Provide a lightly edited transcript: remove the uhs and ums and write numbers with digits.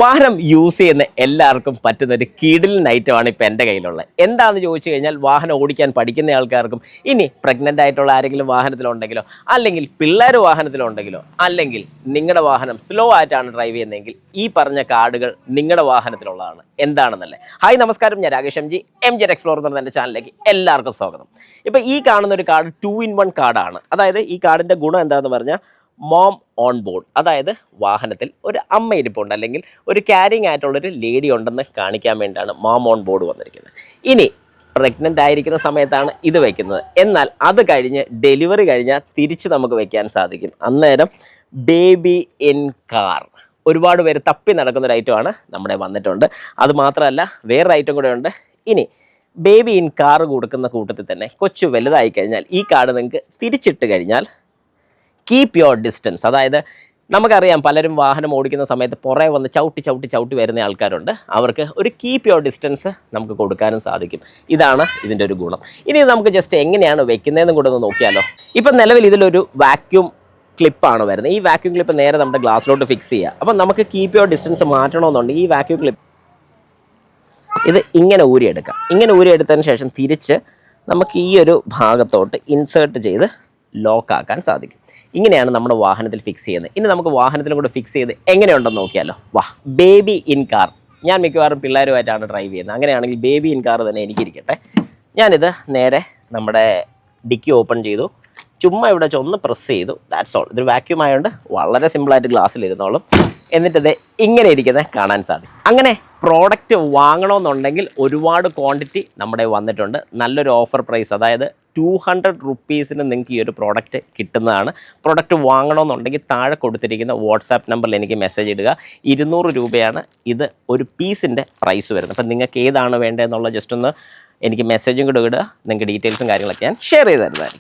വാഹനം യൂസ് ചെയ്യുന്ന എല്ലാവർക്കും പറ്റുന്ന ഒരു കിടിലൻ ഐറ്റമാണ് ഇപ്പോൾ എൻ്റെ കയ്യിലുള്ളത്. എന്താണെന്ന് ചോദിച്ചു കഴിഞ്ഞാൽ വാഹനം ഓടിക്കാൻ പഠിക്കുന്ന ആൾക്കാർക്കും ഇനി പ്രഗ്നൻ്റ് ആയിട്ടുള്ള ആരെങ്കിലും വാഹനത്തിലുണ്ടെങ്കിലോ അല്ലെങ്കിൽ പിള്ളേർ വാഹനത്തിലുണ്ടെങ്കിലോ അല്ലെങ്കിൽ നിങ്ങളുടെ വാഹനം സ്ലോ ആയിട്ടാണ് ഡ്രൈവ് ചെയ്യുന്നതെങ്കിൽ ഈ പറഞ്ഞ കാർഡുകൾ നിങ്ങളുടെ വാഹനത്തിലുള്ളതാണ്. എന്താണെന്നല്ലേ? ഹായ് നമസ്കാരം, ഞാൻ രാകേഷ് എം ജി എക്സ്പ്ലോറർ എന്ന എൻ്റെ ചാനലിലേക്ക് എല്ലാവർക്കും സ്വാഗതം. ഇപ്പോൾ ഈ കാണുന്ന ഒരു കാർഡ് 2-in-1 കാർഡാണ്. അതായത് ഈ കാർഡിൻ്റെ ഗുണം എന്താണെന്ന് പറഞ്ഞാൽ മോം ഓൺ ബോർഡ്, അതായത് വാഹനത്തിൽ ഒരു അമ്മ ഇരിപ്പുണ്ട് അല്ലെങ്കിൽ ഒരു ക്യാരിങ് ആയിട്ടുള്ളൊരു ലേഡി ഉണ്ടെന്ന് കാണിക്കാൻ വേണ്ടിയാണ് മോം ഓൺ ബോർഡ് വന്നിരിക്കുന്നത്. ഇനി പ്രഗ്നൻ്റ് ആയിരിക്കുന്ന സമയത്താണ് ഇത് വയ്ക്കുന്നത്. എന്നാൽ അത് കഴിഞ്ഞ് ഡെലിവറി കഴിഞ്ഞാൽ തിരിച്ച് നമുക്ക് വയ്ക്കാൻ സാധിക്കും. അന്നേരം ബേബി ഇൻ കാർ ഒരുപാട് പേര് തപ്പി നടക്കുന്നൊരു ഐറ്റമാണ് നമ്മുടെ വന്നിട്ടുണ്ട്. അതുമാത്രമല്ല വേറൊരു ഐറ്റം കൂടെ ഉണ്ട്. ഇനി ബേബി ഇൻ കാർ കൊടുക്കുന്ന കൂട്ടത്തിൽ തന്നെ കൊച്ചു വലുതായി കഴിഞ്ഞാൽ ഈ കാർഡ് നിങ്ങൾക്ക് തിരിച്ചിട്ട് കഴിഞ്ഞാൽ കീപ്പ് യുവർ ഡിസ്റ്റൻസ്, അതായത് നമുക്കറിയാം പലരും വാഹനം ഓടിക്കുന്ന സമയത്ത് പുറകെ വന്ന് ചവിട്ടി വരുന്ന ആൾക്കാരുണ്ട്. അവർക്ക് ഒരു കീപ്പ് യുവർ ഡിസ്റ്റൻസ് നമുക്ക് കൊടുക്കാനും സാധിക്കും. ഇതാണ് ഇതിൻ്റെ ഒരു ഗുണം. ഇനി നമുക്ക് ജസ്റ്റ് എങ്ങനെയാണ് വെക്കുന്നതെന്നും കൂടെ ഒന്ന് നോക്കിയാലോ. ഇപ്പം നിലവിൽ ഇതിലൊരു വാക്യൂം ക്ലിപ്പാണ് വരുന്നത്. ഈ വാക്യൂം ക്ലിപ്പ് നേരെ നമ്മുടെ ഗ്ലാസ്സിലോട്ട് ഫിക്സ് ചെയ്യുക. അപ്പം നമുക്ക് കീപ്പ് യുവർ ഡിസ്റ്റൻസ് മാറ്റണമെന്നുണ്ടെങ്കിൽ ഈ വാക്യൂം ക്ലിപ്പ് ഇത് ഇങ്ങനെ ഊരിയെടുക്കാം. ഇങ്ങനെ ഊരിയെടുത്തതിന് ശേഷം തിരിച്ച് നമുക്ക് ഈ ഒരു ഭാഗത്തോട്ട് ഇൻസേർട്ട് ചെയ്ത് ലോക്കാക്കാൻ സാധിക്കും. ഇങ്ങനെയാണ് നമ്മുടെ വാഹനത്തിൽ ഫിക്സ് ചെയ്യുന്നത്. ഇനി നമുക്ക് വാഹനത്തിലും കൂടെ ഫിക്സ് ചെയ്ത് എങ്ങനെയുണ്ടെന്ന് നോക്കിയാലോ. Baby in car. ഞാൻ മിക്കവാറും പിള്ളേരുമായിട്ടാണ് ഡ്രൈവ് ചെയ്യുന്നത്. അങ്ങനെയാണെങ്കിൽ ബേബി ഇൻ കാർ തന്നെ എനിക്കിരിക്കട്ടെ. ഞാനിത് നേരെ നമ്മുടെ ഡിക്കി ഓപ്പൺ ചെയ്തു. ചുമ്മാ ഇവിടെ ഒന്ന് പ്രസ് ചെയ്തു. That's all. ഇതൊരു വാക്യൂം ആയതുകൊണ്ട് വളരെ സിമ്പിളായിട്ട് ഗ്ലാസ്സിലിരുന്നോളും. എന്നിട്ടത് ഇങ്ങനെ ഇരിക്കുന്നത് കാണാൻ സാധിക്കും. അങ്ങനെ പ്രോഡക്റ്റ് വാങ്ങണമെന്നുണ്ടെങ്കിൽ ഒരുപാട് ക്വാണ്ടിറ്റി നമ്മുടെ വന്നിട്ടുണ്ട്. നല്ലൊരു ഓഫർ പ്രൈസ്, അതായത് 200 റുപ്പീസിന് നിങ്ങൾക്ക് ഈ ഒരു പ്രോഡക്റ്റ് കിട്ടുന്നതാണ്. പ്രോഡക്റ്റ് വാങ്ങണമെന്നുണ്ടെങ്കിൽ താഴെ കൊടുത്തിരിക്കുന്ന വാട്സാപ്പ് നമ്പറിൽ എനിക്ക് മെസ്സേജ് ഇടുക. 200 രൂപയാണ് ഇത് ഒരു പീസിൻ്റെ പ്രൈസ് വരുന്നത്. അപ്പം നിങ്ങൾക്ക് ഏതാണ് വേണ്ടതെന്നുള്ള ജസ്റ്റ് ഒന്ന് എനിക്ക് മെസ്സേജും കൂടെ ഇടുക. നിങ്ങൾക്ക് ഡീറ്റെയിൽസും കാര്യങ്ങളൊക്കെ ഞാൻ ഷെയർ ചെയ്ത് തരുന്നതായിരിക്കും.